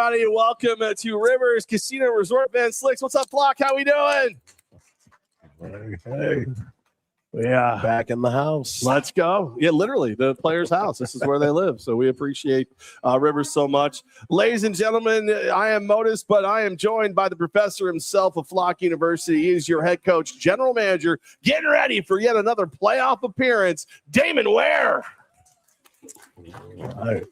everybody. Welcome to Rivers Casino Resort. Ben Slicks, what's up, Flock? How we doing? Hey. Yeah. Back in the house. Let's go. Yeah, literally, the player's house. This is where they live. So we appreciate Rivers so much. Ladies and gentlemen, I am MOATOS, but I am joined by the professor himself of Flock University. He is your head coach, general manager, getting ready for yet another playoff appearance, Damon Ware. All right.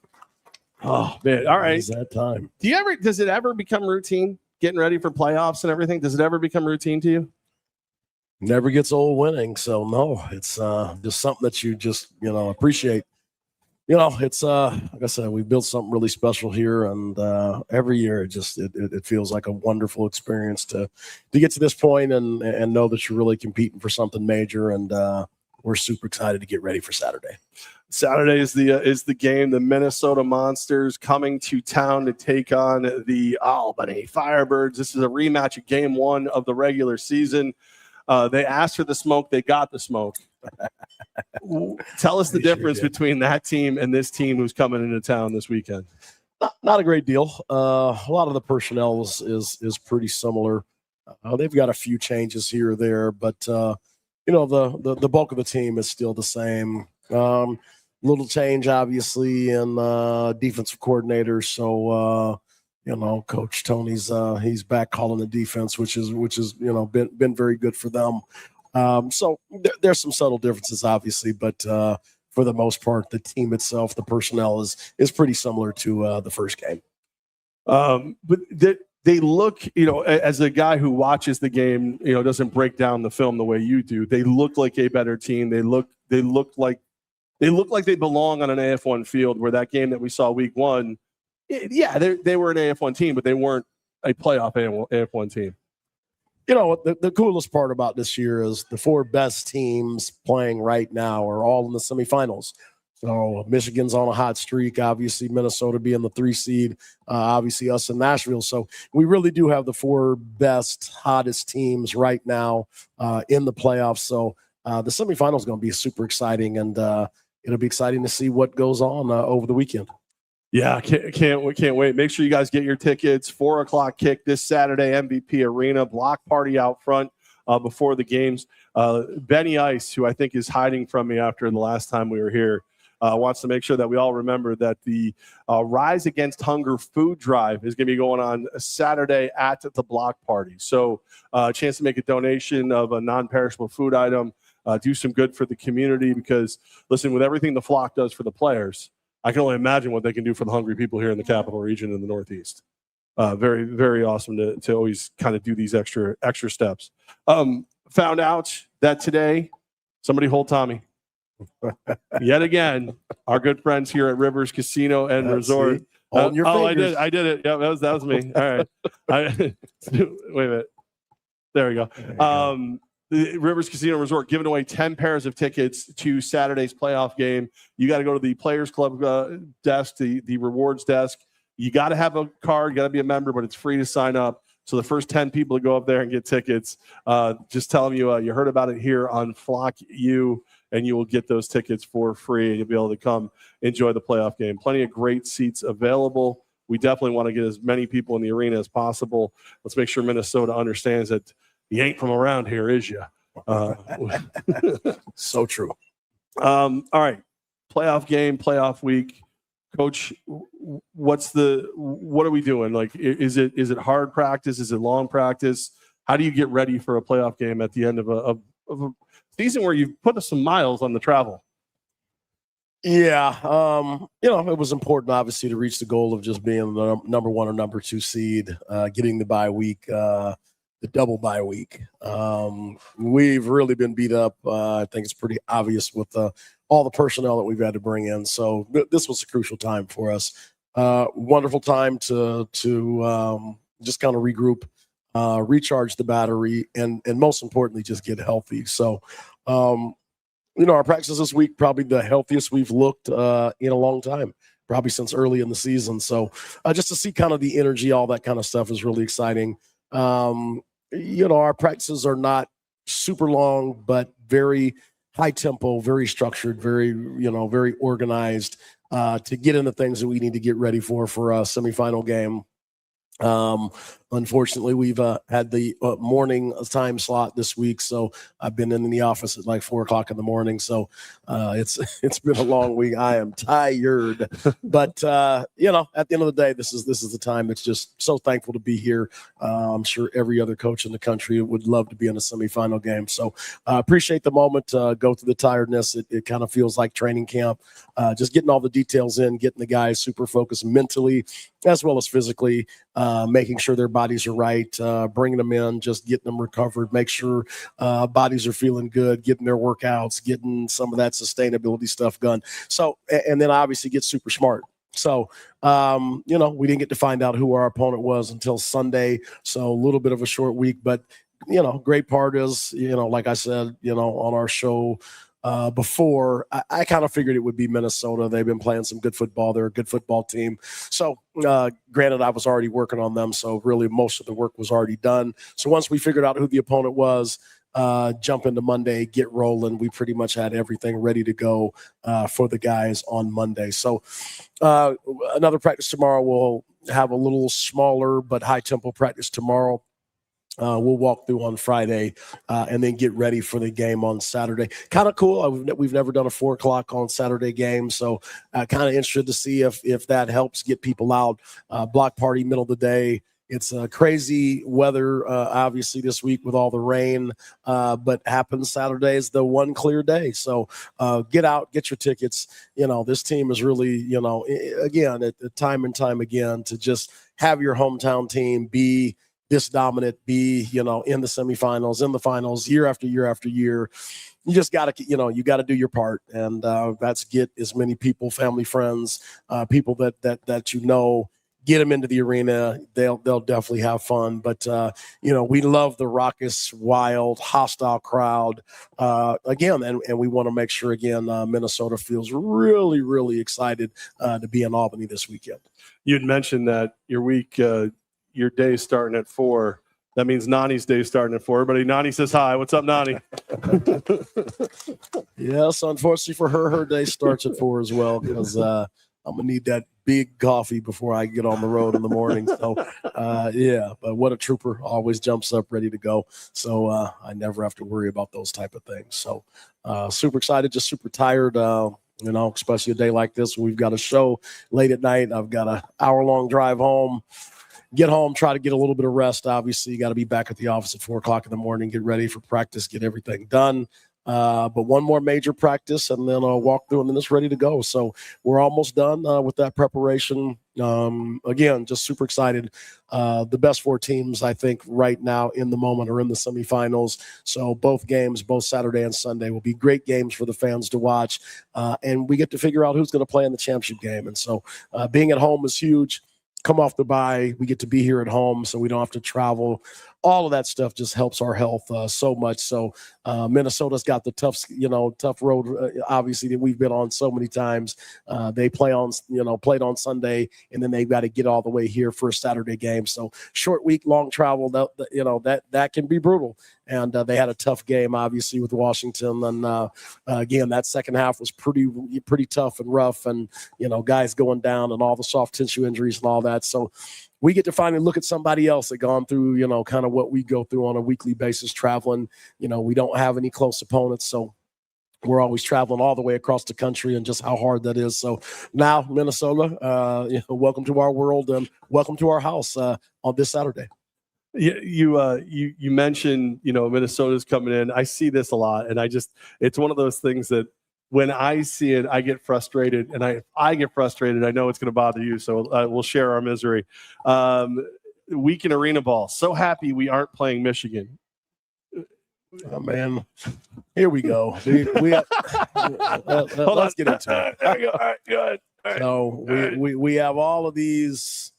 Oh, man. All right. It's that time. Does it ever become routine getting ready for playoffs and everything? Does it ever become routine to you? Never gets old winning. So, no, it's just something that you just, appreciate. It's like I said, we built something really special here. And every year it feels like a wonderful experience to get to this point and know that you're really competing for something major. And we're super excited to get ready for Saturday. Saturday is the game. The Minnesota Monsters coming to town to take on the Albany Firebirds. This is a rematch of Game 1 of the regular season. They asked for the smoke. They got the smoke. Tell us the difference between that team and this team who's coming into town this weekend. Not a great deal. A lot of the personnel is pretty similar. They've got a few changes here or there, but the bulk of the team is still the same. Little change, obviously, in defensive coordinators. So, Coach Tony's he's back calling the defense, which is been very good for them. So there's some subtle differences, obviously, but for the most part, the team itself, the personnel is pretty similar to the first game. But they look, as a guy who watches the game, doesn't break down the film the way you do. They look like a better team. They look like they belong on an AF1 field, where that game that we saw week 1, they were an AF1 team, but they weren't a playoff AF1 team. The coolest part about this year is the 4 best teams playing right now are all in the semifinals. So Michigan's on a hot streak, obviously Minnesota being the 3 seed, obviously us in Nashville. So we really do have the 4 best, hottest teams right now in the playoffs. So the semifinal is going to be super exciting, and it'll be exciting to see what goes on over the weekend. Yeah, can't wait. Make sure you guys get your tickets. 4:00 kick this Saturday, MVP Arena, block party out front before the games. Benny Ice, who I think is hiding from me after the last time we were here, wants to make sure that we all remember that the Rise Against Hunger food drive is going to be going on Saturday at the block party. So a chance to make a donation of a non-perishable food item, do some good for the community, because, listen, with everything the Flock does for the players, I can only imagine what they can do for the hungry people here in the capital region in the Northeast. Very, very awesome to always kind of do these extra steps. Found out that today, somebody hold Tommy. Yet again, our good friends here at Rivers Casino and Resort. I did it. Yeah, that was me. All right. Wait a minute. There we go. The Rivers Casino Resort giving away 10 pairs of tickets to Saturday's playoff game. You got to go to the Players Club desk, the rewards desk. You got to have a card, you got to be a member, but it's free to sign up. So the first 10 people to go up there and get tickets, just tell them you heard about it here on Flock U, and you will get those tickets for free, and you'll be able to come enjoy the playoff game. Plenty of great seats available. We definitely want to get as many people in the arena as possible. Let's make sure Minnesota understands that you ain't from around here, is you? So true. All right. Playoff game, playoff week. Coach, what are we doing? Like, is it hard practice? Is it long practice? How do you get ready for a playoff game at the end of a season where you've put some miles on the travel? Yeah. It was important, obviously, to reach the goal of just being the number 1 or number 2 seed, getting the bye week, the double bye week. We've really been beat up. I think it's pretty obvious with all the personnel that we've had to bring in. So this was a crucial time for us. Wonderful time to just kind of regroup, recharge the battery, and most importantly, just get healthy. So, our practice this week, probably the healthiest we've looked in a long time, probably since early in the season. So just to see kind of the energy, all that kind of stuff is really exciting. Our practices are not super long, but very high tempo, very structured, very organized to get into things that we need to get ready for a semifinal game. Unfortunately, we've had the morning time slot this week, so I've been in the office at like 4:00 in the morning. So it's been a long week. I am tired, but at the end of the day, this is the time. It's just so thankful to be here. I'm sure every other coach in the country would love to be in a semifinal game. So appreciate the moment. Go through the tiredness. It kind of feels like training camp. Just getting all the details in, getting the guys super focused mentally as well as physically, making sure their bodies are right, bringing them in, just getting them recovered, make sure bodies are feeling good, getting their workouts, getting some of that sustainability stuff done. So, and then obviously get super smart. So, we didn't get to find out who our opponent was until Sunday. So a little bit of a short week, but, great part is, like I said, on our show before, I kind of figured it would be Minnesota. They've been playing some good football. They're a good football team. So granted, I was already working on them. So really most of the work was already done. So once we figured out who the opponent was, jump into Monday, get rolling. We pretty much had everything ready to go for the guys on Monday. So another practice tomorrow. We'll have a little smaller but high tempo practice tomorrow. We'll walk through on Friday and then get ready for the game on Saturday. Kind of cool. We've never done a 4:00 on Saturday game, so kind of interested to see if that helps get people out. Block party, middle of the day. It's crazy weather, obviously, this week with all the rain, but happens Saturday is the one clear day. So get out, get your tickets. This team is really, again, time and time again, to just have your hometown team be this dominant, be, in the semifinals, in the finals, year after year after year. You just got to, you got to do your part. And that's get as many people, family, friends, people that get them into the arena. They'll definitely have fun. But, we love the raucous, wild, hostile crowd. Again, and we want to make sure, again, Minnesota feels really, really excited to be in Albany this weekend. You'd mentioned that your day starting at 4. That means Nani's day starting at 4. Everybody, Nani says hi. What's up, Nani? Yes, unfortunately for her day starts at 4 as well, because I'm going to need that big coffee before I get on the road in the morning. So, but what a trooper. Always jumps up ready to go. So I never have to worry about those type of things. So super excited, just super tired. Especially a day like this. We've got a show late at night. I've got an hour-long drive home. Get home, try to get a little bit of rest. Obviously, you got to be back at the office at 4:00 in the morning, get ready for practice, get everything done. But one more major practice, and then I'll walk through, and then it's ready to go. So we're almost done with that preparation. Again, just super excited. The best 4 teams, I think, right now in the moment are in the semifinals. So both games, both Saturday and Sunday, will be great games for the fans to watch. And we get to figure out who's going to play in the championship game. And so being at home is huge. Come off the bye, we get to be here at home, so we don't have to travel. All of that stuff just helps our health so much. So Minnesota's got the tough road, obviously, that we've been on so many times. They played on Sunday, and then they've got to get all the way here for a Saturday game. So short week, long travel, that can be brutal. And they had a tough game, obviously, with Washington. And again, that second half was pretty tough and rough, and guys going down and all the soft tissue injuries and all that. So we get to finally look at somebody else that gone through, kind of what we go through on a weekly basis traveling. We don't have any close opponents, so we're always traveling all the way across the country, and just how hard that is. So now, Minnesota, welcome to our world, and welcome to our house on this Saturday. You mentioned, Minnesota's coming in. I see this a lot, and it's one of those things that when I see it, I get frustrated, and I get frustrated. I know it's going to bother you, so we'll share our misery. Week in arena ball. So happy we aren't playing Michigan. Oh man, here we go. Let's get into it. There you go. All right, good. All right. So we have all of these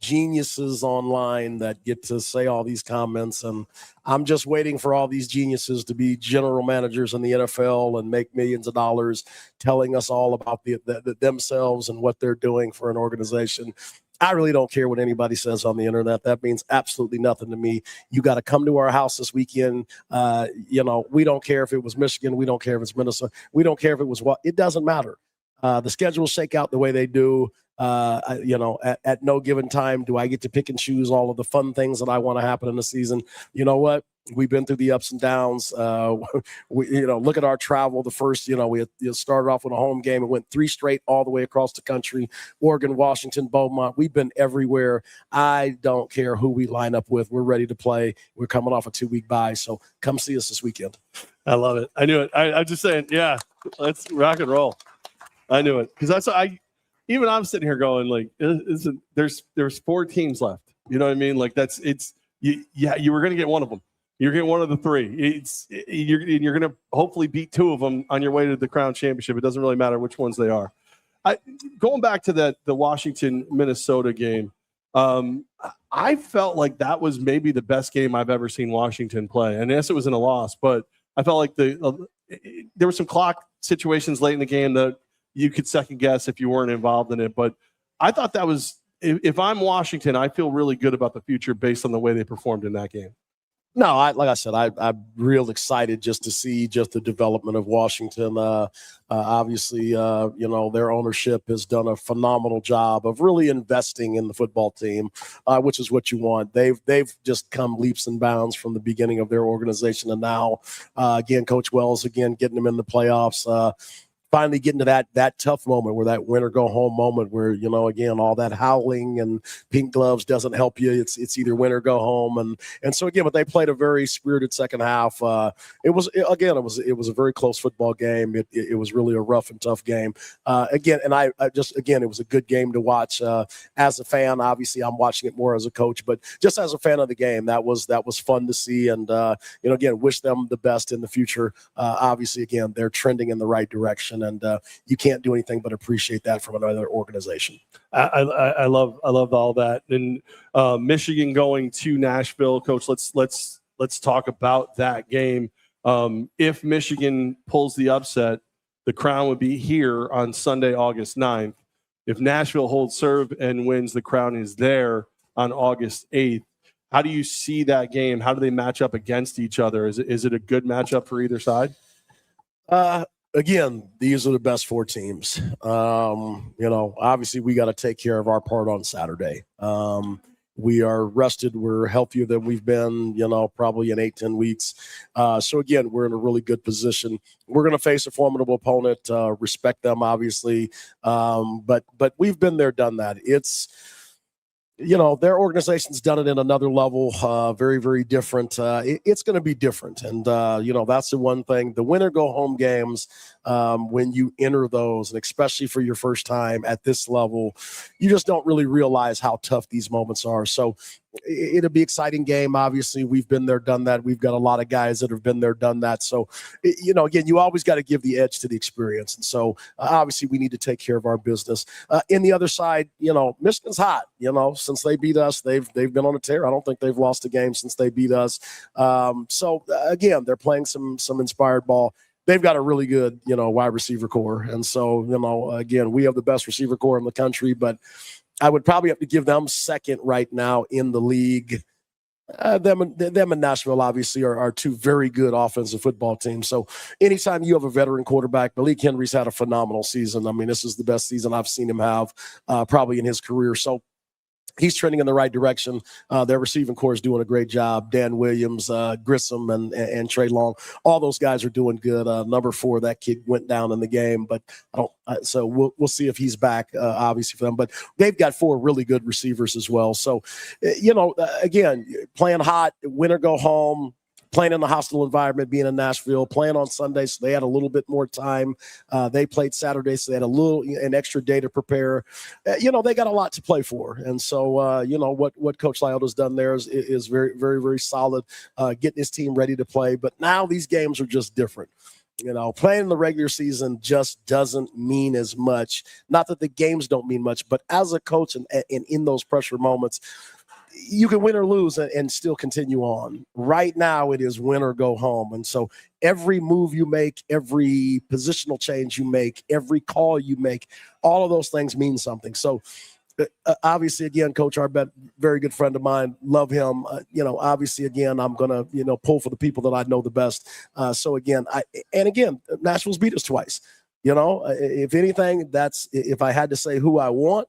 geniuses online that get to say all these comments, and I'm just waiting for all these geniuses to be general managers in the NFL and make millions of dollars, telling us all about themselves and what they're doing for an organization. I really don't care what anybody says on the internet. That means absolutely nothing to me. You got to come to our house this weekend. We don't care if it was Michigan. We don't care if it's Minnesota. We don't care if it was what. It doesn't matter. the schedules shake out the way they do. At no given time, do I get to pick and choose all of the fun things that I want to happen in the season? You know what? We've been through the ups and downs. Look at our travel. The first, we started off with a home game and went 3 straight all the way across the country, Oregon, Washington, Beaumont. We've been everywhere. I don't care who we line up with. We're ready to play. We're coming off a 2-week bye, so come see us this weekend. I love it. I knew it. I'm just saying, yeah, let's rock and roll. I knew it because I'm sitting here going like, there's 4 teams left. You know what I mean? Like you were going to get one of them. You're getting one of the 3. You're going to hopefully beat 2 of them on your way to the Crown Championship. It doesn't really matter which ones they are. Going back to the Washington-Minnesota game, I felt like that was maybe the best game I've ever seen Washington play. And yes, it was in a loss, but I felt like there were some clock situations late in the game that you could second guess if you weren't involved in it. But I thought that was, if I'm Washington, I feel really good about the future based on the way they performed in that game. No, like I said, I'm real excited just to see just the development of Washington. Obviously, their ownership has done a phenomenal job of really investing in the football team, which is what you want. They've just come leaps and bounds from the beginning of their organization, and now, again, Coach Wells getting them in the playoffs. Finally getting to that tough moment where that win or go home moment where, again, all that howling and pink gloves doesn't help you. It's either win or go home. And so again, but they played a very spirited second half. It was a very close football game. It was really a rough and tough game. It was a good game to watch as a fan. Obviously I'm watching it more as a coach, but just as a fan of the game, that was fun to see. And, again, wish them the best in the future. Obviously, again, they're trending in the right direction. And you can't do anything but appreciate that from another organization. I love all that. And Michigan going to Nashville, Coach. Let's talk about that game. If Michigan pulls the upset, the crown would be here on Sunday, August 9th. If Nashville holds serve and wins, the crown is there on August 8th. How do you see that game? How do they match up against each other? Is it a good matchup for either side? Again, these are the best 4 teams. Obviously we got to take care of our part on Saturday. We are rested. We're healthier than we've been, probably in 8-10 weeks. So again, we're in a really good position. We're going to face a formidable opponent, respect them, obviously. But we've been there, done that. It's, their organization's done it in another level, very, very different. It's going to be different. And, that's the one thing. The win or go home games, when you enter those, and especially for your first time at this level, you just don't really realize how tough these moments are. So it'll be an exciting game. Obviously, we've been there, done that. We've got a lot of guys that have been there, done that. So, again, you always got to give the edge to the experience. And so, obviously, we need to take care of our business. In the other side, Michigan's hot. Since they beat us, they've been on a tear. I don't think they've lost a game since they beat us. Again, they're playing some inspired ball. They've got a really good, wide receiver core. And so, again, we have the best receiver core in the country, but I would probably have to give them second right now in the league. Them and Nashville obviously are 2 very good offensive football teams. So anytime you have a veteran quarterback, Malik Henry's had a phenomenal season. I mean, this is the best season I've seen him have probably in his career. So he's trending in the right direction. Their receiving core is doing a great job. Dan Williams, Grissom, and Trey Long, all those guys are doing good. Number 4, that kid went down in the game, but so we'll see if he's back, obviously, for them. But they've got 4 really good receivers as well. So, again, playing hot, win or go home. Playing in the hostile environment, being in Nashville, playing on Sunday, so they had a little bit more time. They played Saturday, so they had an extra day to prepare. They got a lot to play for, and so what Coach Lyotta's done there is very, very, very solid, getting his team ready to play. But now these games are just different. Playing in the regular season just doesn't mean as much. Not that the games don't mean much, but as a coach and in those pressure moments, you can win or lose and still continue on. Right now, it is win or go home. And so every move you make, every positional change you make, every call you make, all of those things mean something. So obviously, again, Coach Arbet, very good friend of mine, love him. Obviously, again, I'm going to, pull for the people that I know the best. So again, Nashville's beat us twice. If anything, if I had to say who I want,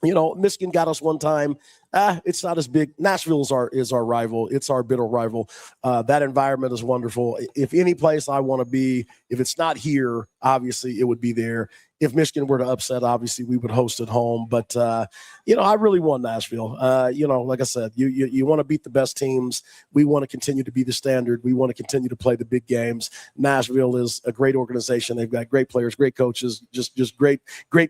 Michigan got us one time. It's not as big. Nashville is our rival. It's our bitter rival. That environment is wonderful. If any place I want to be, if it's not here, obviously it would be there. If Michigan were to upset, obviously we would host at home. But I really want Nashville. Like I said, you want to beat the best teams. We want to continue to be the standard. We want to continue to play the big games. Nashville is a great organization. They've got great players, great coaches, just great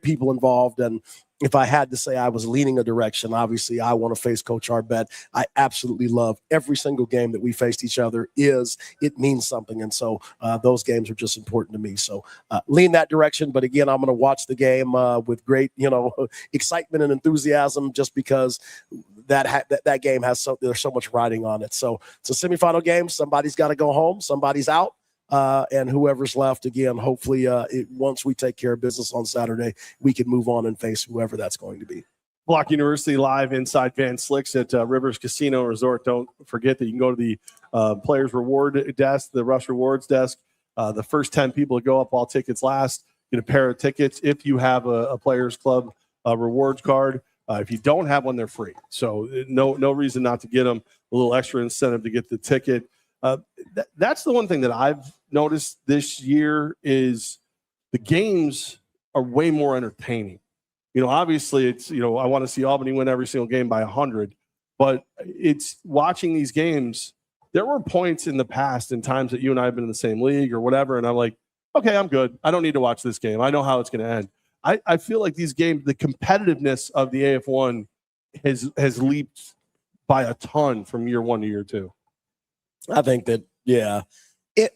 people involved. And if I had to say I was leaning a direction, obviously I want to face Coach Arbet. I absolutely love every single game that we faced each other. It means something. And so those games are just important to me. So lean that direction. But again, I'm going to watch the game with great, excitement and enthusiasm, just because that game there's so much riding on it. So it's a semifinal game. Somebody's got to go home. Somebody's out. And whoever's left, again, hopefully once we take care of business on Saturday, we can move on and face whoever that's going to be. Block University live inside Van Slyck's at Rivers Casino Resort. Don't forget that you can go to the Players Reward Desk, the Rush Rewards Desk. The first 10 people to go up while tickets last get a pair of tickets if you have a Players Club rewards card. If you don't have one, they're free. So no reason not to get them. A little extra incentive to get the ticket. That's the one thing that I've noticed this year is the games are way more entertaining. Obviously it's, I want to see Albany win every single game by 100, but it's watching these games. There were points in the past and times that you and I have been in the same league or whatever. And I'm like, okay, I'm good. I don't need to watch this game. I know how it's going to end. I feel like these games, the competitiveness of the AF1 has leaped by a ton from year one to year two. I think that, yeah,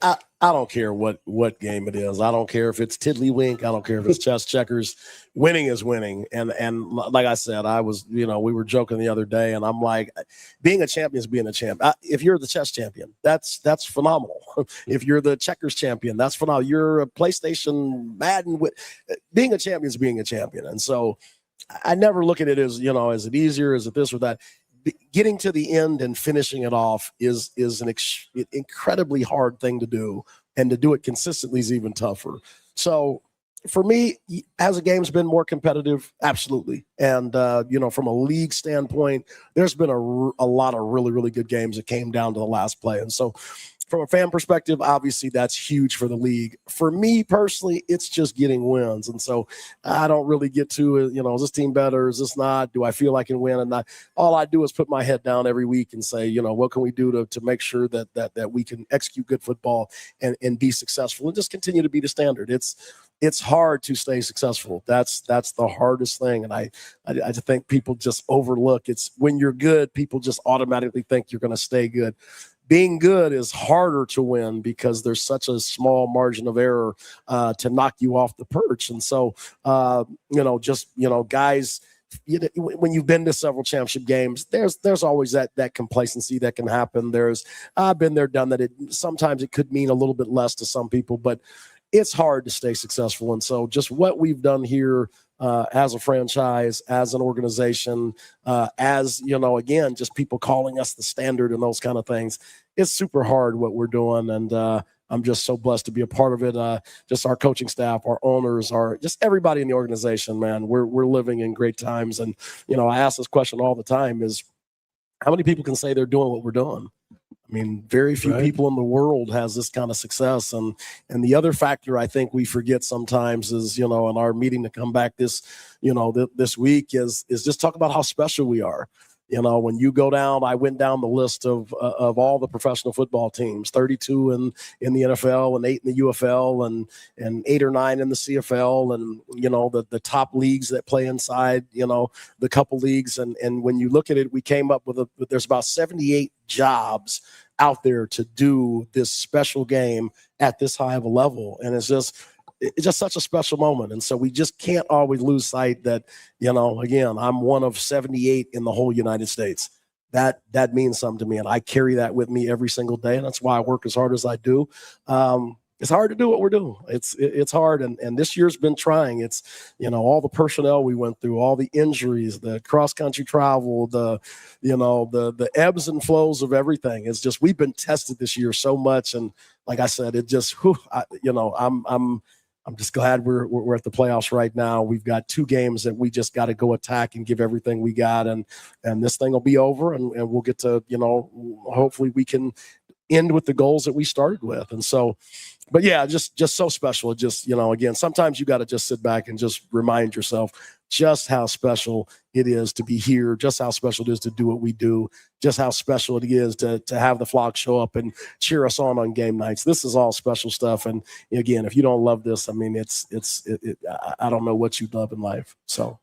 I don't care what game it is. I don't care if it's tiddlywink. I don't care if it's chess checkers. Winning is winning. And like I said, we were joking the other day, and I'm like, being a champion is being a champ. If you're the chess champion, that's phenomenal. If you're the checkers champion, that's phenomenal. You're a PlayStation Madden. Being a champion is being a champion. And so I never look at it as, is it easier? Is it this or that? Getting to the end and finishing it off is an incredibly hard thing to do, and to do it consistently is even tougher. So for me, has the game's been more competitive? Absolutely. And, from a league standpoint, there's been a lot of really, really good games that came down to the last play. And so from a fan perspective, obviously that's huge for the league. For me personally, it's just getting wins. And so I don't really get to, is this team better? Is this not? Do I feel I can win? And not? All I do is put my head down every week and say, what can we do to make sure that we can execute good football and be successful and just continue to be the standard. It's hard to stay successful. That's the hardest thing. And I think people just overlook. It's when you're good, people just automatically think you're going to stay good. Being good is harder to win because there's such a small margin of error to knock you off the perch. And so, guys, when you've been to several championship games, there's always that complacency that can happen. I've been there, done that. Sometimes it could mean a little bit less to some people, but it's hard to stay successful. And so just what we've done here as a franchise, as an organization, again, just people calling us the standard and those kind of things. It's super hard what we're doing. And I'm just so blessed to be a part of it. Just our coaching staff, our owners, just everybody in the organization, man, we're living in great times. And, I ask this question all the time is how many people can say they're doing what we're doing? I mean, very few people in the world has this kind of success. And the other factor I think we forget sometimes is, in our meeting to come back this week is just talk about how special we are. When you go down, I went down the list of all the professional football teams, 32 in the NFL and 8 in the UFL and 8 or 9 in the CFL and, the top leagues that play inside, the couple leagues. And when you look at it, we came up with there's about 78 jobs out there to do this special game at this high of a level. And it's just such a special moment. And so we just can't always lose sight that, again, I'm one of 78 in the whole United States. That means something to me. And I carry that with me every single day. And that's why I work as hard as I do. It's hard to do what we're doing. It's hard. And this year's been trying. It's, all the personnel we went through, all the injuries, the cross country travel, the ebbs and flows of everything. It's just, we've been tested this year so much. And like I said, it just, I'm I'm just glad we're at the playoffs right now. We've got 2 games that we just got to go attack and give everything we got, and this thing will be over, and we'll get to, hopefully we can end with the goals that we started with. And so, but yeah, just so special. Just, again, sometimes you got to just sit back and just remind yourself just how special it is to be here, just how special it is to do what we do, just how special it is to have the flock show up and cheer us on game nights. This is all special stuff. And again, if you don't love this, I mean, I don't know what you love in life. So.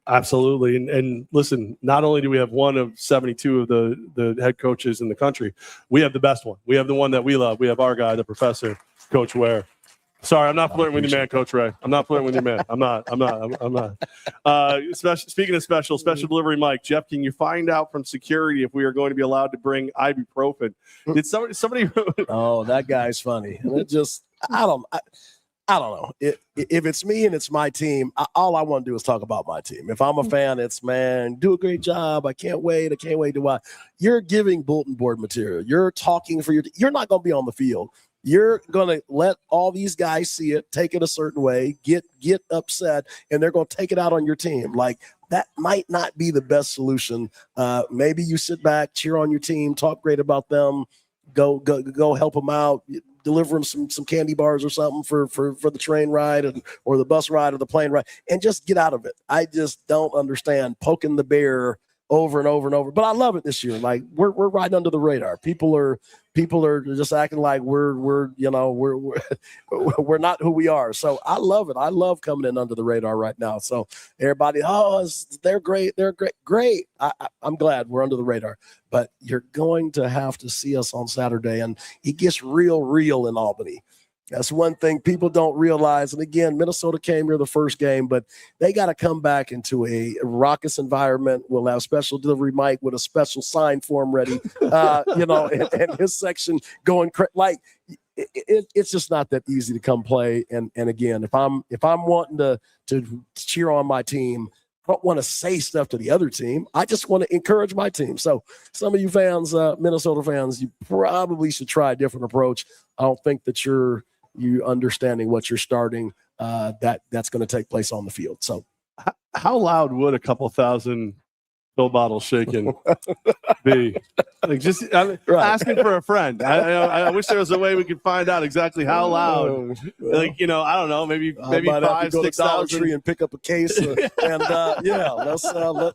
Absolutely. And listen, not only do we have one of 72 of the head coaches in the country, we have the best one. We have the one that we love. We have our guy, the professor, Coach Ware. Sorry, I'm not flirting with you, man, Coach Ray. I'm not flirting with you, man. I'm not. Speaking of special delivery, Mike, Jeff, can you find out from security if we are going to be allowed to bring ibuprofen? Did somebody? Oh, that guy's funny. I don't know. If it's me and it's my team, all I want to do is talk about my team. If I'm a fan, it's, man, do a great job. I can't wait to watch. You're giving bulletin board material. You're talking for you're not going to be on the field. You're going to let all these guys see it, take it a certain way, get upset, and they're going to take it out on your team. Like, that might not be the best solution. Maybe you sit back, cheer on your team, talk great about them, go help them out, deliver them some candy bars or something for the train ride or the bus ride or the plane ride, and just get out of it. I just don't understand poking the bear over and over and over. But I love it this year. Like, we're riding under the radar. People are just acting like we're not who we are. So I love it. I love coming in under the radar right now. So everybody, they're great. They're great. Great. I'm glad we're under the radar. But you're going to have to see us on Saturday, and it gets real in Albany. That's one thing people don't realize. And again, Minnesota came here the first game, but they got to come back into a raucous environment. We'll have special delivery Mike with a special sign for him ready, and his section going like it's just not that easy to come play. And again, if I'm wanting to cheer on my team, I don't want to say stuff to the other team. I just want to encourage my team. So some of you fans, Minnesota fans, you probably should try a different approach. I don't think that you understanding what you're starting, that's going to take place on the field. So how loud would a couple thousand pill bottles shaking be? Like, just asking for a friend. I wish there was a way we could find out exactly how loud. Like, I don't know, maybe 5,000-6,000 Dollar Tree and pick up a case,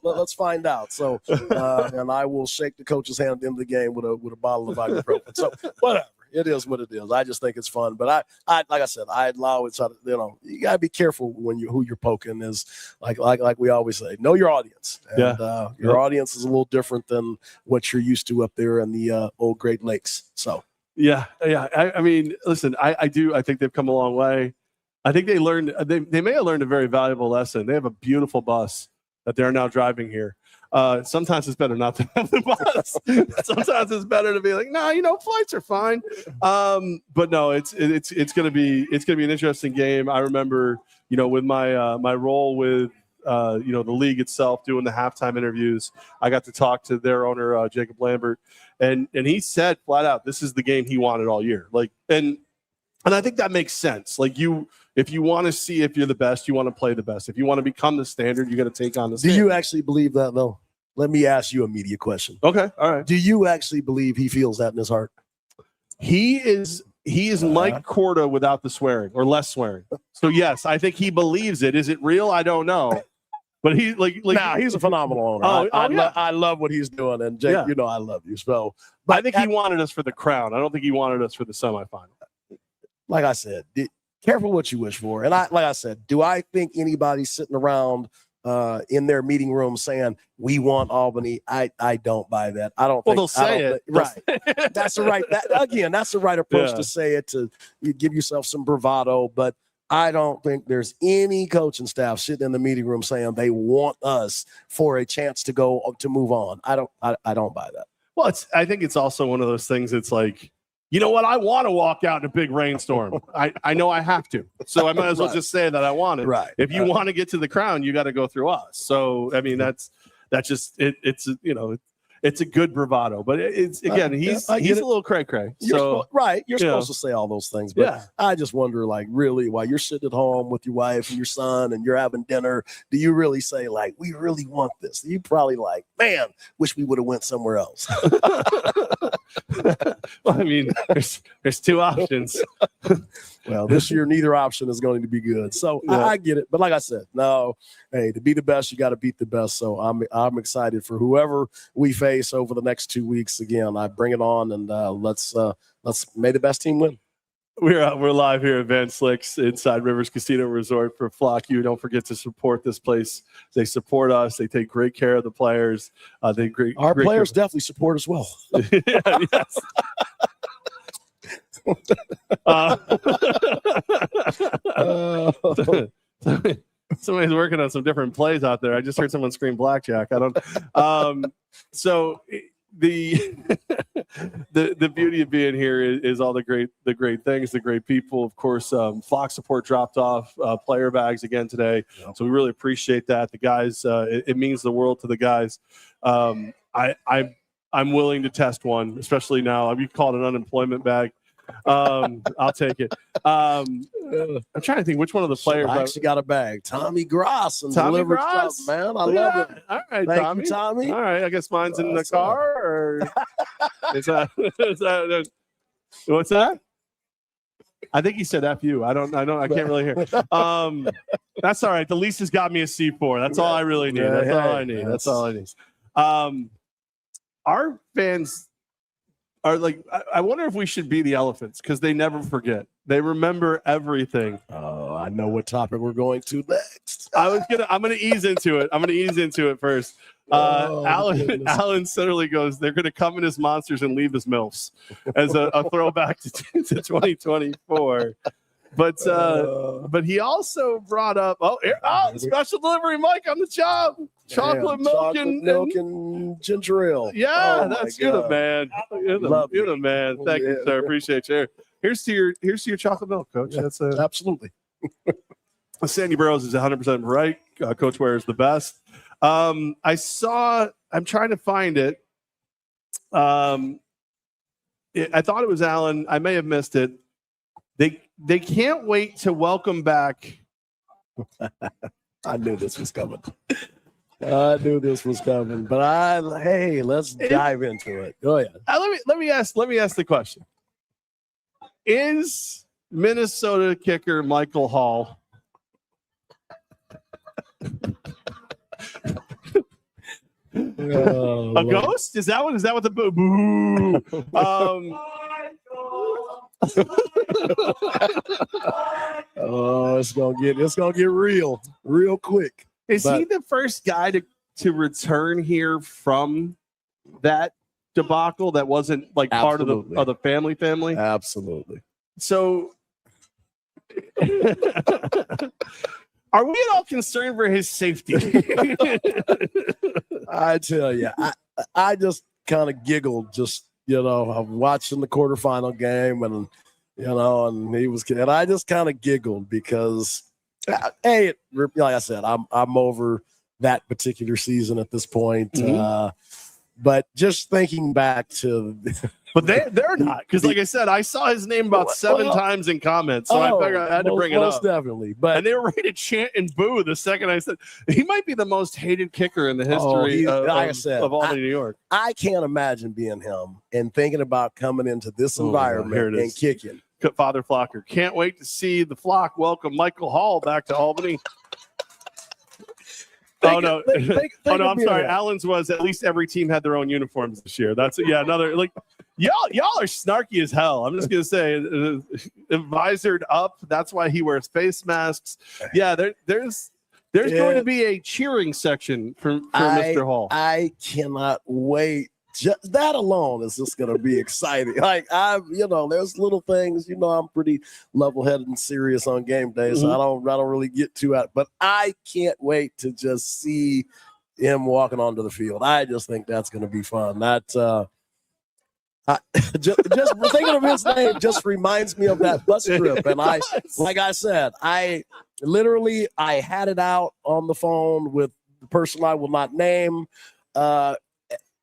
let's find out. So, and I will shake the coach's hand at the end of the game with a bottle of ibuprofen. So whatever. It is what it is. I just think it's fun. But I like I said, I allow it. You gotta be careful when who you're poking is like we always say, know your audience. And your audience is a little different than what you're used to up there in the old Great Lakes. So yeah. I mean, listen, I think they've come a long way. I think they learned. They may have learned a very valuable lesson. They have a beautiful bus that they're now driving here. Sometimes it's better not to have the bus. Sometimes it's better to be like, no, flights are fine. But no, it's gonna be an interesting game. I remember, with my role with the league itself, doing the halftime interviews, I got to talk to their owner, Jacob Lambert, and he said flat out, this is the game he wanted all year. Like, and I think that makes sense. Like, if you want to see if you're the best, you want to play the best. If you want to become the standard, you got to take on the standard. Do you actually believe that, though? Let me ask you a media question. Okay, all right. Do you actually believe he feels that in his heart? He is Mike Corda without the swearing, or less swearing. So yes, I think he believes it. Is it real? I don't know. But he's a phenomenal owner. I love what he's doing, and Jake, I love you. So, but I think he wanted us for the crown. I don't think he wanted us for the semifinal. Like I said, careful what you wish for. And like I said, do I think anybody sitting around in their meeting room saying we want Albany? I don't buy that. I don't. Well, they'll say it, right? That's the right. That's the right approach to say it, to give yourself some bravado. But I don't think there's any coaching staff sitting in the meeting room saying they want us for a chance to move on. I don't buy that. Well, I think it's also one of those things. It's like, you know what? I want to walk out in a big rainstorm. I know I have to. So I might as well just say that I want it. Right. If you want to get to the crown, you got to go through us. So, I mean, that's just it. It's, it's a good bravado, but it's again, he's a little cray-cray. So You're supposed to say all those things, but I just wonder, like, really, while you're sitting at home with your wife and your son and you're having dinner, do you really say, like, we really want this? You probably like, man, wish we would have went somewhere else. Well, I mean, there's two options. Well, this year, neither option is going to be good. So I get it. But like I said, no, hey, to be the best, you got to beat the best. So I'm excited for whoever we face over the next 2 weeks. Again, I bring it on, and let's may the best team win. We're live here at Van Slyck's inside Rivers Casino Resort for Flock U. Don't forget to support this place. They support us. They take great care of the players. Our players definitely support as well. Yes. Somebody's working on some different plays out there. I just heard someone scream blackjack. I don't. So the beauty of being here is all the great things, the great people. Of course, Flock Support dropped off player bags again today, so we really appreciate that. The guys, it means the world to the guys. I'm willing to test one, especially now. You call it an unemployment bag. I'll take it. I'm trying to think which one of the players. I actually got a bag. Tommy Gross and delivered stuff, man. I love it. All right, Thank you, Tommy. All right, I guess mine's in the car. Or is that what's that? I think he said F you. I can't really hear. That's all right. The lease has got me a C4. That's all I really need. That's all I need. Our fans are like, I wonder if we should be the elephants, because they never forget. They remember everything. Oh, I know what topic we're going to next. I'm gonna ease into it. I'm gonna ease into it first. Alan Centerly goes, they're gonna come in as monsters and leave as MILFs, as a throwback to 2024. But he also brought up special delivery Mike on the job. Chocolate milk and ginger ale. Yeah, that's you're the man. You're the man. Thank you, sir. Appreciate you. Here's to your chocolate milk, Coach. That's absolutely. Sandy Burrows is 100% right. Coach Ware is the best. I'm trying to find it. I thought it was Alan. I may have missed it. They can't wait to welcome back. I knew this was coming. But let's dive into it. Go ahead. Let me ask the question. Is Minnesota kicker Michael Hall a ghost? Is that what the boo? It's gonna get real quick. Is he the first guy to return here from that debacle that wasn't like part of the family? Absolutely. So are we at all concerned for his safety? I tell you, I just kind of giggled, I'm watching the quarterfinal game, and and I just kind of giggled because, like I said, I'm over that particular season at this point. Mm-hmm. But just thinking back to, but they're not, because like I said, I saw his name about seven times in comments, so I figured I had to bring it up. Most definitely, and they were ready to chant and boo the second I said he might be the most hated kicker in the history of Albany, New York. I can't imagine being him and thinking about coming into this environment and kicking. Father Flocker, can't wait to see the Flock welcome Michael Hall back to Albany. I'm sorry. Allen's was at least every team had their own uniforms this year. That's another like y'all are snarky as hell. I'm just gonna say, visored up. That's why he wears face masks. Yeah, there's going to be a cheering section for Mr. Hall. I cannot wait. Just that alone is just going to be exciting. Like there's little things. I'm pretty level-headed and serious on game day, so I don't really get too out. But I can't wait to just see him walking onto the field. I just think that's going to be fun. That just thinking of his name just reminds me of that bus trip. And like I said, I had it out on the phone with the person I will not name.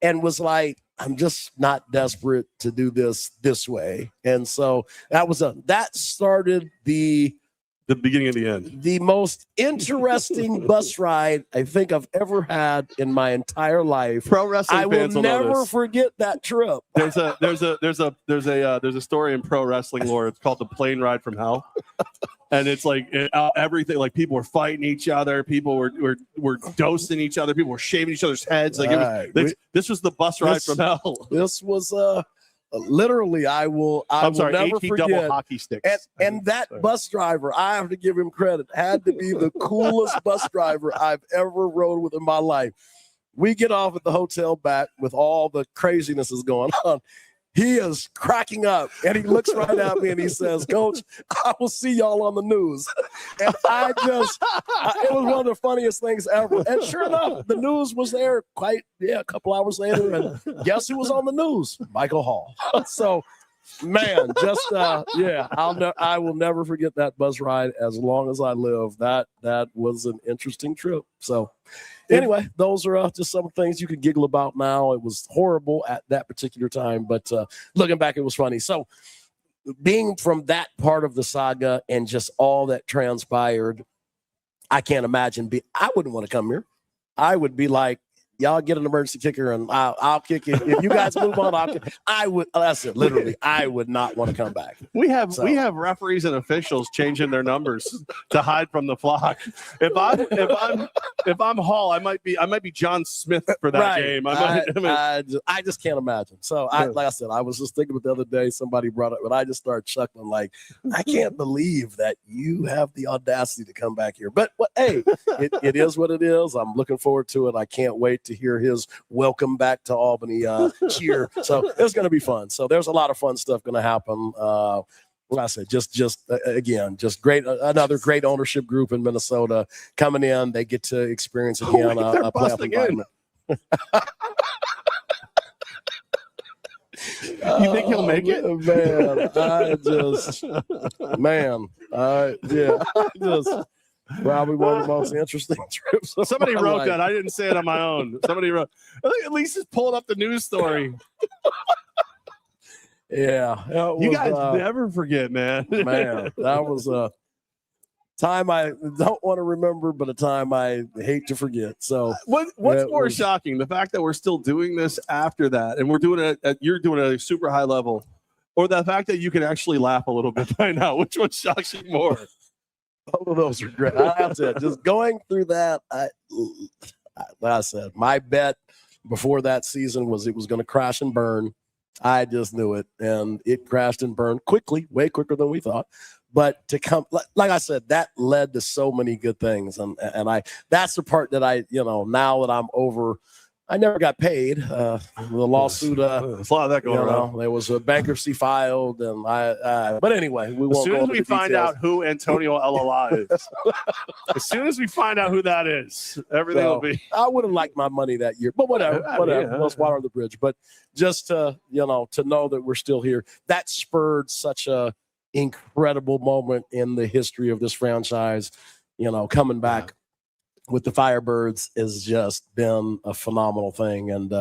and was like, I'm just not desperate to do this way. And so that started the beginning of the end. The most interesting bus ride I think I've ever had in my entire life. Pro wrestling fans will never forget that trip. There's a story in pro wrestling lore. It's called the plane ride from hell, and it's like everything. Like people were fighting each other, people were dosing each other, people were shaving each other's heads. Like this was the bus ride from hell. This was literally, I will never forget. Double hockey sticks. And that bus driver, I have to give him credit, had to be the coolest bus driver I've ever rode with in my life. We get off at the hotel back with all the craziness is going on. He is cracking up, and he looks right at me and he says, "Coach, I will see y'all on the news." And it was one of the funniest things ever. And sure enough, the news was there a couple hours later. And guess who was on the news? Michael Hall. So, man, I will never forget that bus ride as long as I live. That was an interesting trip. So, anyway, those are just some things you can giggle about now. It was horrible at that particular time, but looking back, it was funny. So being from that part of the saga and just all that transpired, I can't imagine. I wouldn't want to come here. I would be like, y'all get an emergency kicker and I'll kick it. If you guys move on, I would. That's it. Literally, I would not want to come back. We have referees and officials changing their numbers to hide from the flock. If I'm Hall, I might be John Smith for that game. I just can't imagine. So like I said, I was just thinking about the other day. Somebody brought it, but I just started chuckling. Like, I can't believe that you have the audacity to come back here. But hey, it is what it is. I'm looking forward to it. I can't wait to hear his welcome back to Albany cheer. So it's going to be fun. So there's a lot of fun stuff going to happen. Like I said, just great. Another great ownership group in Minnesota coming in. They get to experience again a playoff environment. You think he'll make it? Probably one of the most interesting trips. Somebody wrote that. I didn't say it on my own. Somebody wrote. I think at least just pulling up the news story. Yeah, you guys never forget, man. Man, that was a time I don't want to remember, but a time I hate to forget. So, what's more shocking, the fact that we're still doing this after that, and we're doing it you're doing it at a super high level, or the fact that you can actually laugh a little bit by now? Which one shocks you more? Both of those are great. That's it. Just going through that, like I said, my bet before that season was it was going to crash and burn. I just knew it, and it crashed and burned quickly, way quicker than we thought. But to come, like I said, that led to so many good things, and that's the part that now that I'm over. I never got paid. The lawsuit. There's a lot of that going on. There was a bankruptcy filed, and but anyway, we won't. As soon as we find out who Antonio LLA is, as soon as we find out who that is, everything will be. I would have liked my money that year, but whatever. Let's water the bridge. But just to know that we're still here, that spurred such a incredible moment in the history of this franchise. Coming back with the Firebirds has just been a phenomenal thing. And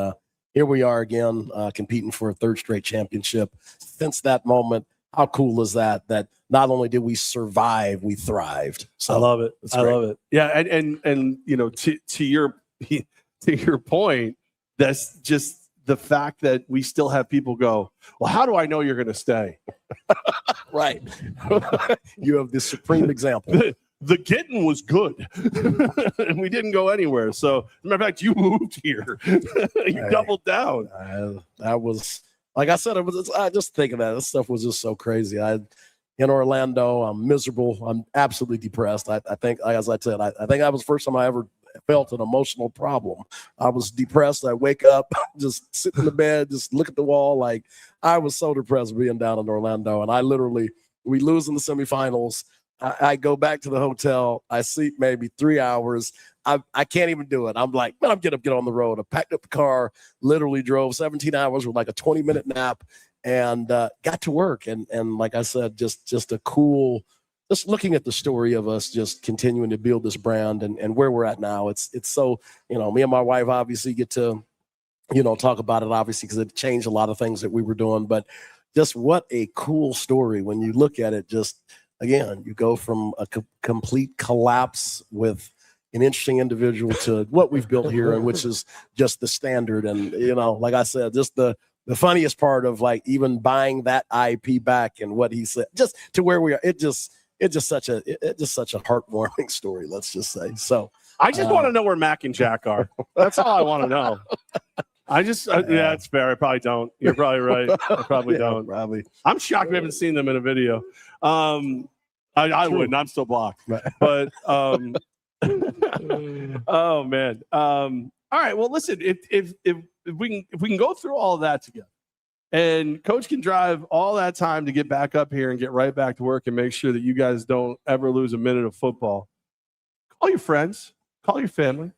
here we are again, competing for a third straight championship. Since that moment, how cool is that? That not only did we survive, we thrived. So I love it. Love it. Yeah. And to your point, that's just the fact that we still have people go, well, how do I know you're going to stay? Right. You have the supreme example. The getting was good, and we didn't go anywhere. So, as a matter of fact, you moved here. You doubled down. That was, like I said, I just thinking that this stuff was just so crazy. In Orlando, I'm miserable. I'm absolutely depressed. I think, as I said, I think that was the first time I ever felt an emotional problem. I was depressed. I wake up, just sit in the bed, just look at the wall. Like, I was so depressed being down in Orlando, and we lose in the semifinals. I go back to the hotel. I sleep maybe 3 hours. I can't even do it. I'm like, man, I'm get on the road. I packed up the car, literally drove 17 hours with like a 20-minute nap, and got to work. And like I said, just a cool, just looking at the story of us just continuing to build this brand and where we're at now. It's so, me and my wife obviously get to talk about it, obviously, because it changed a lot of things that we were doing. But just what a cool story when you look at it. Just, again, you go from a complete collapse with an interesting individual to what we've built here, and which is just the standard. And, like I said, just the funniest part of, like, even buying that IP back and what he said, just to where we are, it's just such a heartwarming story, let's just say. So I just want to know where Mac and Jack are. That's all I want to know. Yeah, it's fair. I probably don't. You're probably right. I probably don't. Probably. I'm shocked we haven't seen them in a video. I wouldn't. I'm still blocked. Right. But oh man. All right. Well, listen. If we can go through all of that together, and Coach can drive all that time to get back up here and get right back to work and make sure that you guys don't ever lose a minute of football. Call your friends. Call your family.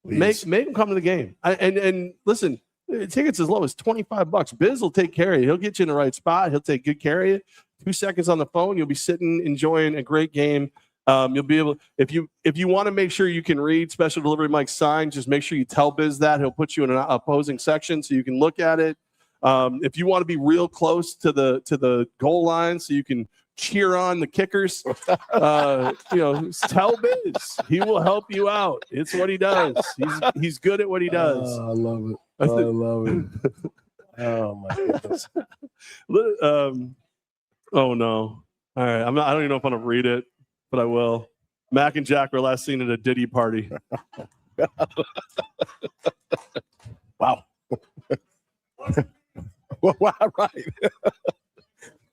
Please. Make them come to the game. And listen, tickets as low as $25. Biz will take care of you. He'll get you in the right spot. He'll take good care of you. 2 seconds on the phone, you'll be sitting enjoying a great game. You'll be able, if you want to make sure you can read Special Delivery Mike's sign, just make sure you tell Biz that. He'll put you in an opposing section so you can look at it. If you want to be real close to the goal line so you can cheer on the kickers, tell Biz. He will help you out. It's what he does. He's good at what he does. I love it. I love it. Oh my goodness. Oh no. All right. I don't even know if I'm gonna read it, but I will. Mac and Jack were last seen at a Diddy party. Wow. Well, right.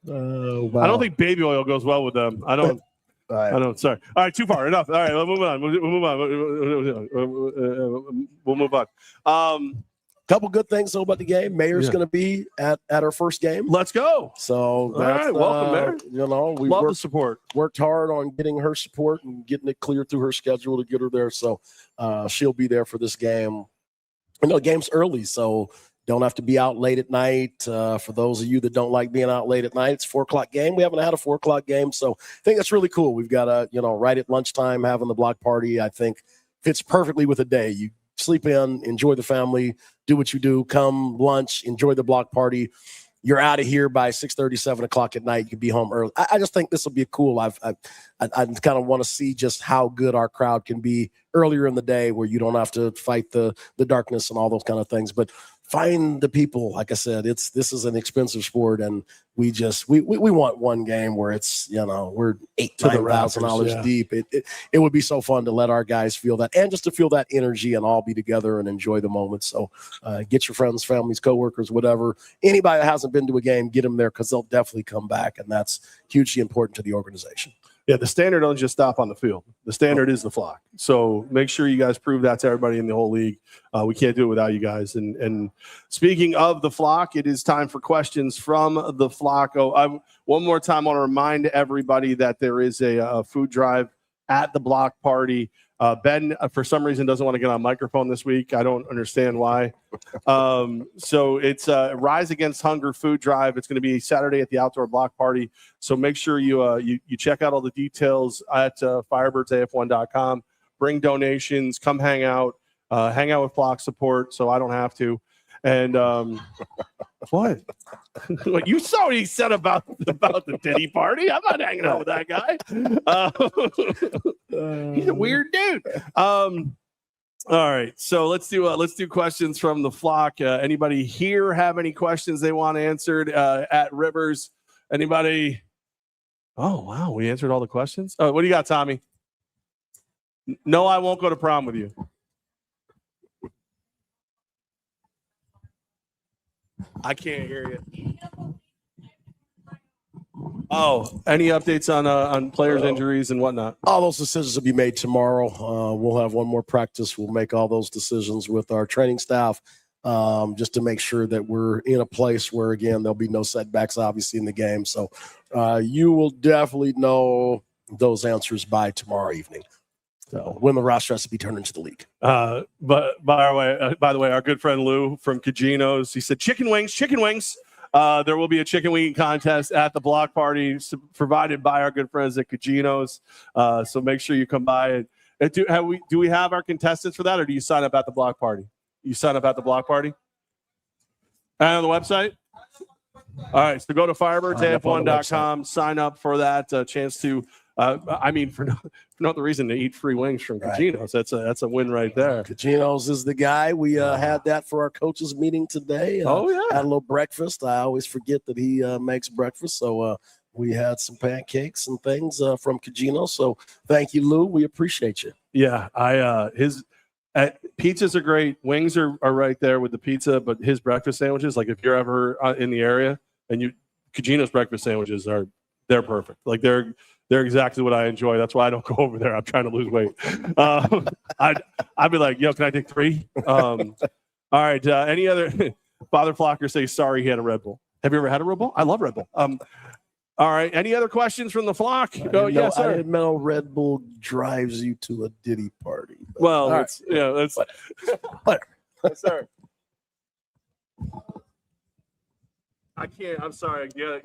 Wow. I don't think baby oil goes well with them. I don't. Sorry. All right, too far. Enough. All right, we'll move on. We'll move on. Couple good things though about the game. Mayor's going to be at our first game. Let's go. So all right, welcome, Mayor. We love the support. Worked hard on getting her support and getting it cleared through her schedule to get her there. So she'll be there for this game. The game's early, so don't have to be out late at night. For those of you that don't like being out late at night, it's 4:00 game. We haven't had a 4:00 game, so I think that's really cool. We've got right at lunchtime having the block party. I think fits perfectly with a day. You sleep in, enjoy the family, do what you do, come lunch, enjoy the block party. You're out of here by 6:30, 7 o'clock at night. You can be home early. I just think this will be cool. I kind of want to see just how good our crowd can be earlier in the day, where you don't have to fight the darkness and all those kind of things. But find the people. Like I said, this is an expensive sport, and we want one game where it's we're $8,000-$9,000 deep. It would be so fun to let our guys feel that, and just to feel that energy and all be together and enjoy the moment. So get your friends, families, coworkers, whatever. Anybody that hasn't been to a game, get them there, because they'll definitely come back, and that's hugely important to the organization. Yeah, the standard don't just stop on the field. The standard is the flock. So make sure you guys prove that to everybody in the whole league. We can't do it without you guys. And speaking of the flock, it is time for questions from the flock. One more time, I want to remind everybody that there is a food drive at the block party. Ben, for some reason, doesn't want to get on microphone this week. I don't understand why. So it's Rise Against Hunger food drive. It's going to be Saturday at the outdoor block party. So make sure you check out all the details at firebirdsaf1.com. Bring donations. Come hang out with block support so I don't have to. And what? What you saw what he said about the Diddy party? I'm not hanging out with that guy. He's a weird dude. All right, so let's do questions from the flock. Anybody here have any questions they want answered at Rivers? Anybody? Oh wow, we answered all the questions. What do you got, Tommy? No, I won't go to prom with you. I can't hear you. Oh, any updates on players' injuries and whatnot? All those decisions will be made tomorrow. We'll have one more practice. We'll make all those decisions with our training staff, just to make sure that we're in a place where, again, there'll be no setbacks, obviously, in the game. So you will definitely know those answers by tomorrow evening. So when the roster has to be turned into the league. But by the way, our good friend Lou from Cagino's, he said chicken wings. There will be a chicken wing contest at the block party provided by our good friends at Cagino's. So make sure you come by. Do we have our contestants for that, or do you sign up at the block party? You sign up at the block party? And on the website? All right, so go to firebirdsaf1.com, sign up for that chance to, for no other reason, to eat free wings from Cugino's. That's a win right there. Cugino's is the guy. We had that for our coaches meeting today. Had a little breakfast. I always forget that he makes breakfast, so we had some pancakes and things from Cugino's. So thank you, Lou. We appreciate you. Yeah, pizzas are great. Wings are right there with the pizza, but his breakfast sandwiches, like if you're ever in the area and Cugino's breakfast sandwiches they're perfect. Like they're exactly what I enjoy. That's why I don't go over there. I'm trying to lose weight. I'd be like, yo, can I take 3? All right. Any other Father Flocker say sorry he had a Red Bull. Have you ever had a Red Bull? I love Red Bull. All right. Any other questions from the flock? Yes, sir. I didn't know Red Bull drives you to a Diddy party. Well, that's whatever. Yes, sir. I can't. I'm sorry. Yeah.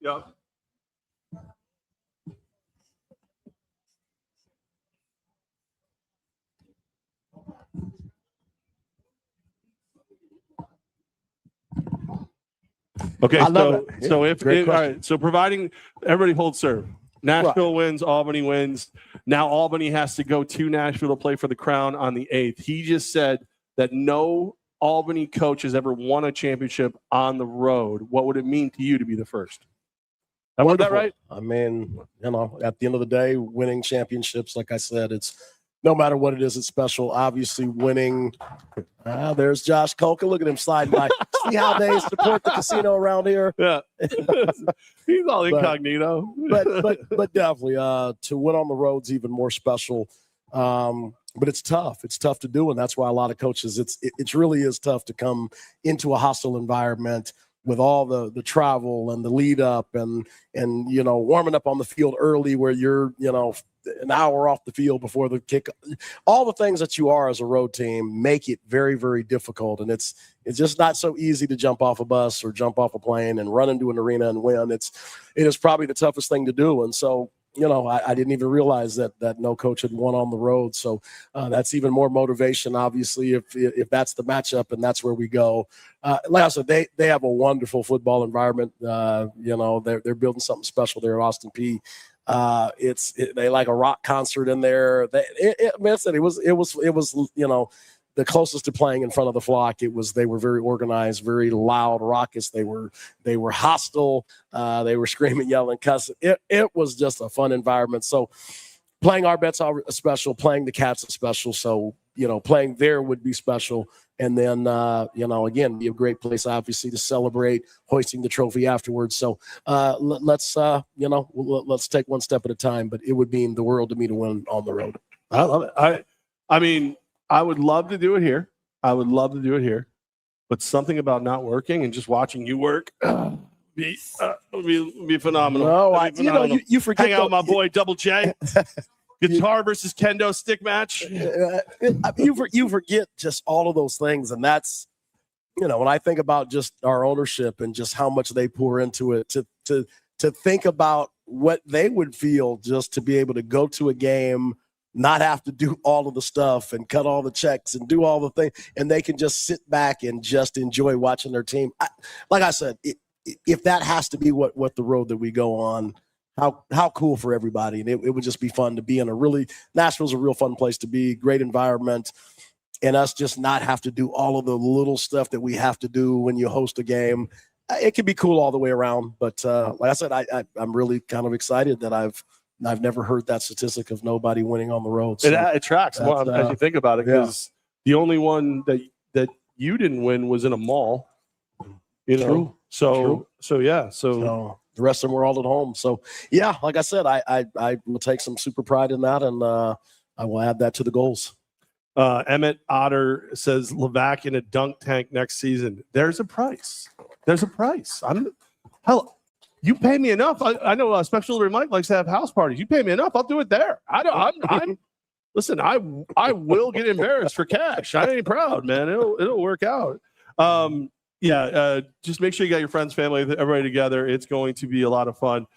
Yeah. Okay, so providing everybody holds serve. Nashville wins, Albany wins. Now Albany has to go to Nashville to play for the crown on the 8th. He just said that no Albany coach has ever won a championship on the road. What would it mean to you to be the first? I word that right? I mean, at the end of the day, winning championships, like I said, it's no matter what it is, it's special. Obviously, winning. There's Josh Kolka. Look at him sliding by. See how they support the casino around here? Yeah. He's all incognito. But definitely, to win on the road's even more special. But it's tough. It's tough to do, and that's why a lot of coaches, it really is tough to come into a hostile environment with all the travel and the lead up and warming up on the field early where you're an hour off the field before the kick. All the things that you are as a road team make it very, very difficult, and it's just not so easy to jump off a bus or jump off a plane and run into an arena and win. It is probably the toughest thing to do, and so I didn't even realize that no coach had won on the road. So that's even more motivation, obviously, if that's the matchup and that's where we go. Like I said, they have a wonderful football environment. They're building something special there at Austin Peay. They like a rock concert in there. It was the closest to playing in front of the flock. They were very organized, very loud, raucous. They were hostile. They were screaming, yelling, cussing. It was just a fun environment. So playing our bets are special, playing the Cats is special. So, playing there would be special. And then, again, be a great place, obviously, to celebrate hoisting the trophy afterwards. So let's take one step at a time. But it would mean the world to me to win on the road. I love it. I would love to do it here. But something about not working and just watching you work would be phenomenal. No, you forget. Hang out with my boy Double J. Guitar versus kendo stick match. You forget just all of those things, and that's when I think about just our ownership and just how much they pour into it. To think about what they would feel just to be able to go to a game, not have to do all of the stuff and cut all the checks and do all the things, and they can just sit back and just enjoy watching their team. Like I said, if that has to be what the road that we go on, how cool for everybody. And it would just be fun to be in Nashville's a real fun place to be, great environment, and us just not have to do all of the little stuff that we have to do when you host a game. It can be cool all the way around. But like I said, I'm really kind of excited that I've never heard that statistic of nobody winning on the road. So it tracks as you think about it, because the only one that you didn't win was in a mall. True. So the rest of them were all at home. So yeah, like I said, I will take some super pride in that, and I will add that to the goals. Emmett Otter says Levack in a dunk tank next season. There's a price. You pay me enough. I know Special Delivery Mike likes to have house parties. You pay me enough, I'll do it there. Listen, I will get embarrassed for cash. I ain't proud, man. It'll work out. Just make sure you got your friends, family, everybody together. It's going to be a lot of fun.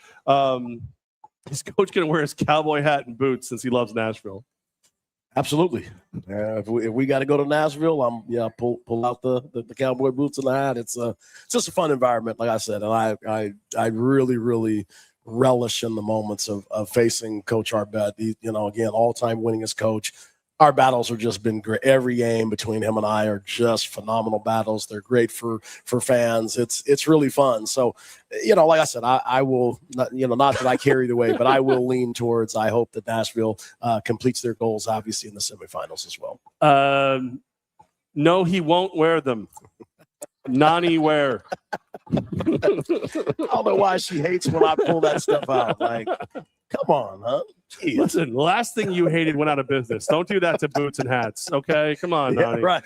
Is Coach going to wear his cowboy hat and boots since he loves Nashville? Absolutely. If we got to go to Nashville, pull out the cowboy boots and the hat. It's just a fun environment, like I said, and I really, really relish in the moments of facing Coach Arbet. Again, all-time winningest coach. Our battles have just been great. Every game between him and I are just phenomenal battles. They're great for fans. It's really fun. So, like I said, I will not that I carry the way, but I will lean towards. I hope that Nashville completes their goals, obviously in the semifinals as well. No, he won't wear them. Nani Ware. I don't know why she hates when I pull that stuff out. Like, come on, huh? Jeez. Listen, the last thing you hated went out of business. Don't do that to boots and hats. Okay, come on, Nani. Right.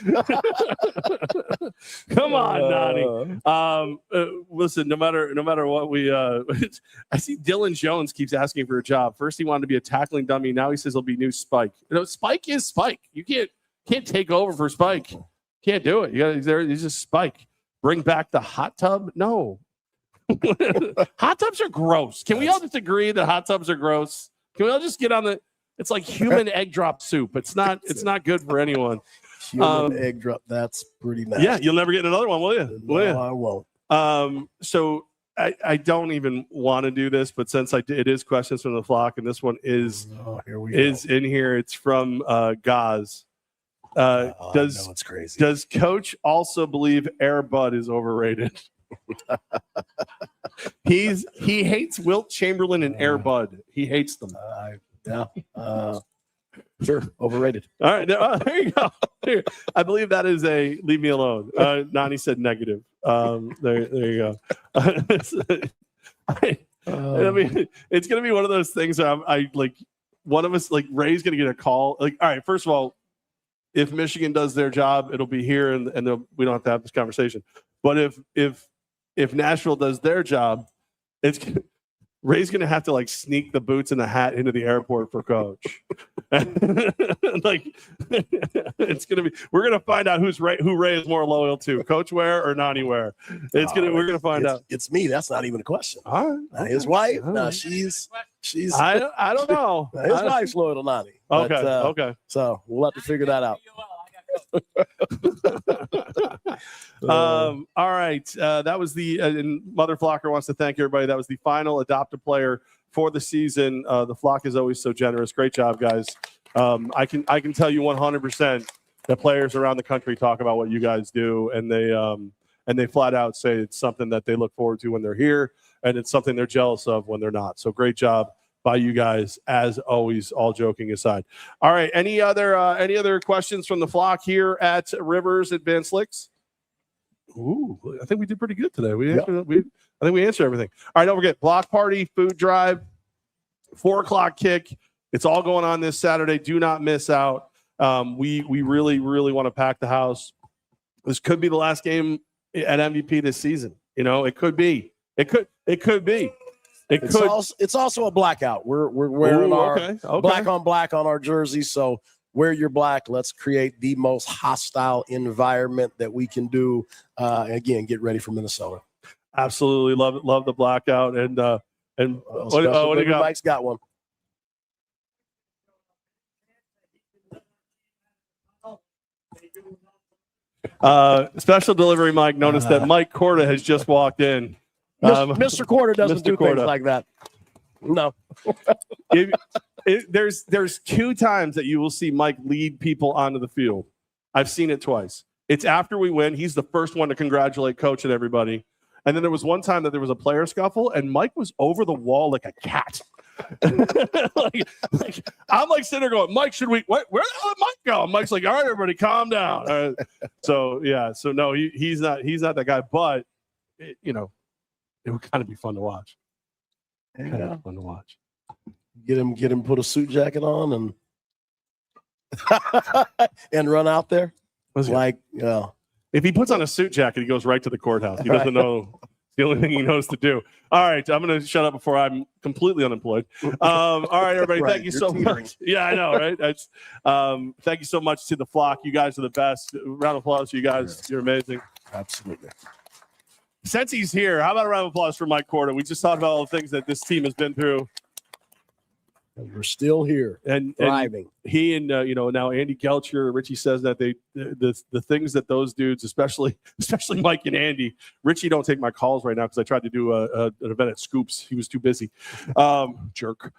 Come on, Nani. Listen, no matter what we, I see Dylan Jones keeps asking for a job. First he wanted to be a tackling dummy. Now he says he'll be new Spike. Spike is Spike. You can't take over for Spike. Can't do it. He's just Spike. Bring back the hot tub? No. Hot tubs are gross. Can we all just agree that hot tubs are gross? Can we all just get on it's like human egg drop soup. It's not good for anyone. Human egg drop, that's pretty nice. Yeah, you'll never get another one, will you? No, I won't. So I don't even want to do this, but since it is questions from the flock, and this one is in here. It's from Gaz. It's crazy. Does Coach also believe Air Bud is overrated? He hates Wilt Chamberlain and Air Bud. He hates them. Sure, overrated. All right, there you go. I believe that is a leave me alone. Nani said negative. There you go. I mean, it's gonna be one of those things where I like one of us, like Ray's gonna get a call. Like, all right, first of all, if Michigan does their job, it'll be here, and we don't have to have this conversation. But if Nashville does their job, Ray's going to have to like sneak the boots and the hat into the airport for Coach. Like it's going to be. We're going to find out who Ray is more loyal to, Coach Ware or Nani Ware. We're going to find out. It's me. That's not even a question. All right. His wife. No, she's. I don't know. His wife's loyal to Nani. Okay. But, okay. So we'll have to figure that out. All right. That was and Mother Flocker wants to thank everybody. That was the final adopted player for the season. The flock is always so generous. Great job, guys. I can tell you 100% that players around the country talk about what you guys do, and they flat out say it's something that they look forward to when they're here, and it's something they're jealous of when they're not. So great job by you guys, as always, all joking aside. All right, any other questions from the flock here at Rivers Advanced Licks? Ooh, I think we did pretty good today. I think we answered everything. All right, don't forget, block party, food drive, 4:00 kick. It's all going on this Saturday. Do not miss out. We really, really want to pack the house. This could be the last game at MVP this season. It could be. It could be. It's also a blackout. We're wearing our black on black on our jerseys. So wear your black. Let's create the most hostile environment that we can do. Again, get ready for Minnesota. Absolutely love the blackout. And what do you got? Mike's got one. Special delivery Mike noticed that Mike Corda has just walked in. Mr. Corda doesn't do things like that. No. There's 2 times that you will see Mike lead people onto the field. I've seen it twice. It's after we win. He's the first one to congratulate Coach and everybody. And then there was one time that there was a player scuffle, and Mike was over the wall like a cat. like I'm like sitting there going, Mike, should we? Where the hell did Mike go? And Mike's like, all right, everybody, calm down. So no, he's not that guy. But it would kind of be fun to watch. Fun to watch. Get him put a suit jacket on and run out there. If he puts on a suit jacket, he goes right to the courthouse. He doesn't know. It's the only thing he knows to do. All right, I'm going to shut up before I'm completely unemployed. All right, everybody, thank you so much. Yeah, I know, right? Thank you so much to the flock. You guys are the best. Round of applause to you guys. You're amazing. Absolutely. Since he's here, how about a round of applause for Mike Corda? We just talked about all the things that this team has been through. We're still here, and thriving. He and now Andy Gelcher, Richie says that the things that those dudes, especially Mike and Andy, Richie don't take my calls right now because I tried to do an event at Scoops. He was too busy. Jerk.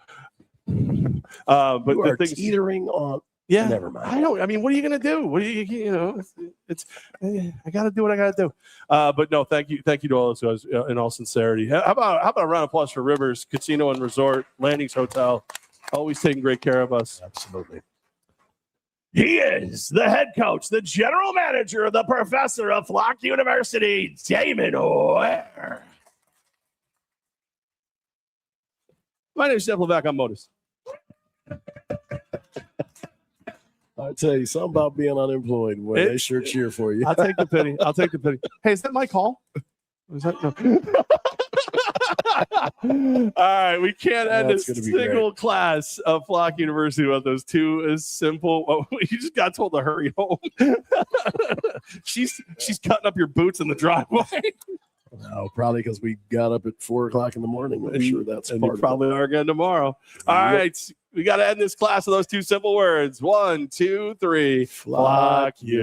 But You are the things teetering on. Yeah, never mind. I mean, what are you going to do? What do it's I got to do what I got to do. But no, thank you to all those guys in all sincerity. How about a round of applause for Rivers Casino and Resort Landings Hotel, always taking great care of us. Absolutely. He is the head coach, the general manager, the professor of Flock University, Damon Ware. My name is Jeff Levack. I'm MOATOS. I tell you, something about being unemployed. Boy, they sure cheer for you. I'll take the pity. Hey, is that my call? Is that no? All right, we can't end a single class of Flock University without those two as simple. Oh, you just got told to hurry home. She's cutting up your boots in the driveway. No, probably because we got up at 4:00 in the morning. I'm sure that's and part you probably are again tomorrow. All right, we got to end this class with those two simple words. 1, 2, 3. Flock you.